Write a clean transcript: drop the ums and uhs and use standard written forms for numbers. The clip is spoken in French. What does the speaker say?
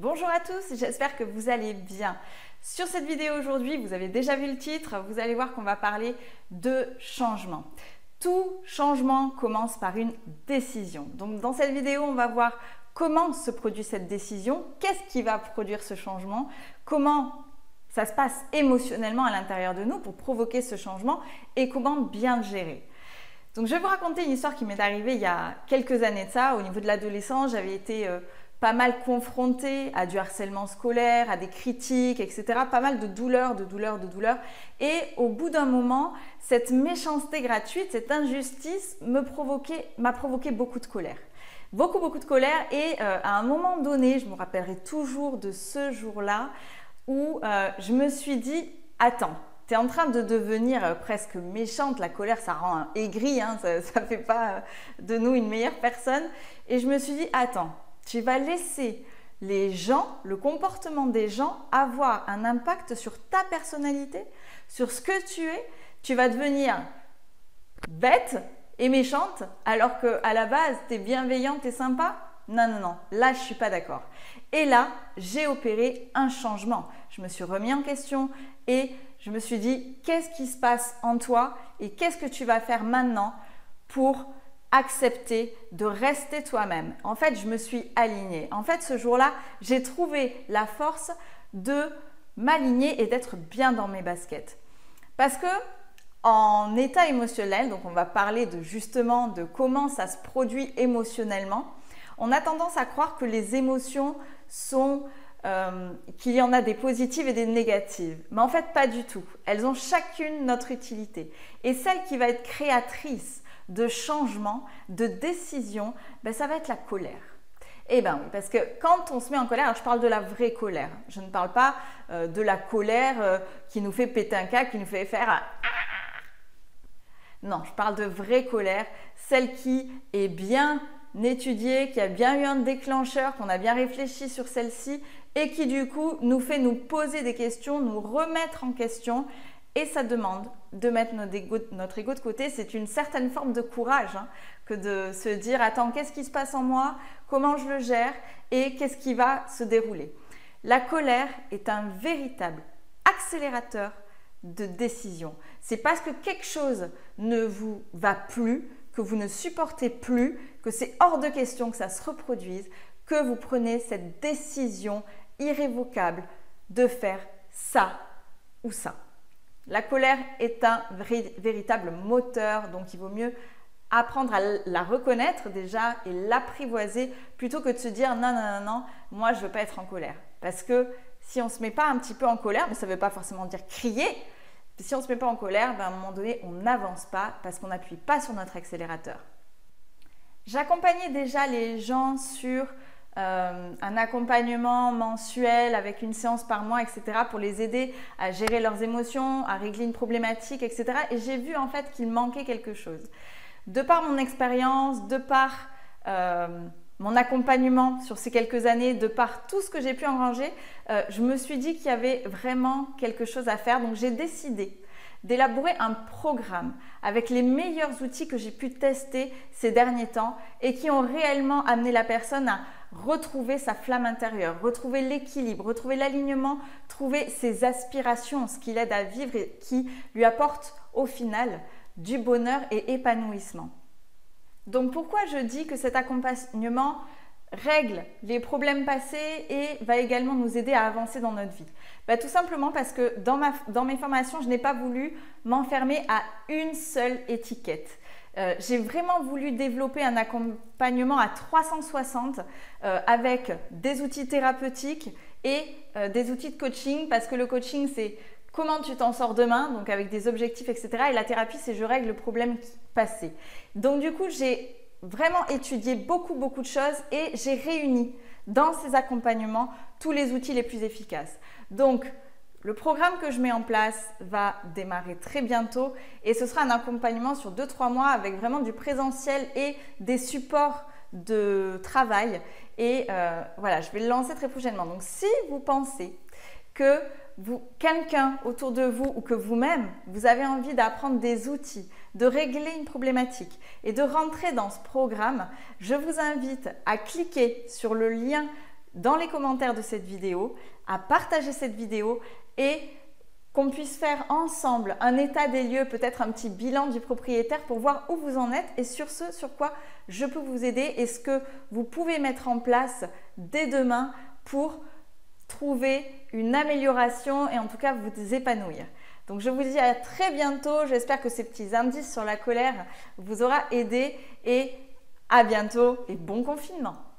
Bonjour à tous, j'espère que vous allez bien. Sur cette vidéo aujourd'hui, vous avez déjà vu le titre, vous allez voir qu'on va parler de changement. Tout changement commence par une décision. Donc dans cette vidéo, on va voir comment se produit cette décision, qu'est-ce qui va produire ce changement, comment ça se passe émotionnellement à l'intérieur de nous pour provoquer ce changement et comment bien le gérer. Donc je vais vous raconter une histoire qui m'est arrivée il y a quelques années de ça. Au niveau de l'adolescence, j'avais été pas mal confrontée à du harcèlement scolaire, à des critiques, etc. Pas mal de douleurs. Et au bout d'un moment, cette méchanceté gratuite, cette injustice m'a provoqué beaucoup de colère. Beaucoup de colère et à un moment donné, je me rappellerai toujours de ce jour-là où je me suis dit « Attends, tu es en train de devenir presque méchante, la colère ça rend aigri, hein, ça ne fait pas de nous une meilleure personne. » Et je me suis dit « Attends, tu vas laisser les gens, le comportement des gens avoir un impact sur ta personnalité, sur ce que tu vas devenir bête et méchante alors qu'à la base tu es bienveillante et sympa. Non, là je ne suis pas d'accord. » Et là, j'ai opéré un changement. Je me suis remis en question et je me suis dit qu'est-ce qui se passe en toi et qu'est-ce que tu vas faire maintenant pour accepter de rester toi-même. En fait, je me suis alignée. En fait, ce jour-là, j'ai trouvé la force de m'aligner et d'être bien dans mes baskets. Parce que en état émotionnel, donc on va parler justement de comment ça se produit émotionnellement, on a tendance à croire que les émotions sont qu'il y en a des positives et des négatives. Mais en fait, pas du tout. Elles ont chacune notre utilité. Et celle qui va être créatrice de changement, de décision, ça va être la colère. Eh bien oui, parce que quand on se met en colère, alors je parle de la vraie colère. Je ne parle pas de la colère qui nous fait péter un câble, qui nous fait faire... Non, je parle de vraie colère, celle qui est bien étudiée, qui a bien eu un déclencheur, qu'on a bien réfléchi sur celle-ci et qui du coup nous fait nous poser des questions, nous remettre en question et ça demande de mettre notre ego de côté. C'est une certaine forme de courage que de se dire « Attends, qu'est-ce qui se passe en moi? Comment je le gère? Et qu'est-ce qui va se dérouler ?» La colère est un véritable accélérateur de décision. C'est parce que quelque chose ne vous va plus, que vous ne supportez plus, que c'est hors de question que ça se reproduise, que vous prenez cette décision irrévocable de faire ça ou ça. La colère est un véritable moteur, donc il vaut mieux apprendre à la reconnaître déjà et l'apprivoiser plutôt que de se dire non, moi je ne veux pas être en colère. Parce que si on ne se met pas un petit peu en colère, mais ça ne veut pas forcément dire crier, si on ne se met pas en colère, à un moment donné, on n'avance pas parce qu'on n'appuie pas sur notre accélérateur. J'accompagnais déjà les gens sur un accompagnement mensuel avec une séance par mois, etc. pour les aider à gérer leurs émotions, à régler une problématique, etc. Et j'ai vu en fait qu'il manquait quelque chose. De par mon expérience, de par mon accompagnement sur ces quelques années, de par tout ce que j'ai pu engranger, je me suis dit qu'il y avait vraiment quelque chose à faire. Donc j'ai décidé d'élaborer un programme avec les meilleurs outils que j'ai pu tester ces derniers temps et qui ont réellement amené la personne à retrouver sa flamme intérieure, retrouver l'équilibre, retrouver l'alignement, trouver ses aspirations, ce qui l'aide à vivre et qui lui apporte au final du bonheur et épanouissement. Donc pourquoi je dis que cet accompagnement règle les problèmes passés et va également nous aider à avancer dans notre vie? Tout simplement parce que dans mes formations, je n'ai pas voulu m'enfermer à une seule étiquette. J'ai vraiment voulu développer un accompagnement à 360 avec des outils thérapeutiques et des outils de coaching, parce que le coaching c'est comment tu t'en sors demain, donc avec des objectifs, etc. Et la thérapie c'est je règle le problème passé. Donc du coup j'ai vraiment étudié beaucoup de choses et j'ai réuni dans ces accompagnements tous les outils les plus efficaces. Donc le programme que je mets en place va démarrer très bientôt et ce sera un accompagnement sur 2-3 mois avec vraiment du présentiel et des supports de travail. Et voilà, je vais le lancer très prochainement. Donc si vous pensez que quelqu'un autour de vous ou que vous-même, vous avez envie d'apprendre des outils, de régler une problématique et de rentrer dans ce programme, je vous invite à cliquer sur le lien dans les commentaires de cette vidéo, à partager cette vidéo et qu'on puisse faire ensemble un état des lieux, peut-être un petit bilan du propriétaire pour voir où vous en êtes et sur ce sur quoi je peux vous aider et ce que vous pouvez mettre en place dès demain pour trouver une amélioration et en tout cas vous épanouir. Donc je vous dis à très bientôt, j'espère que ces petits indices sur la colère vous aura aidé et à bientôt et bon confinement.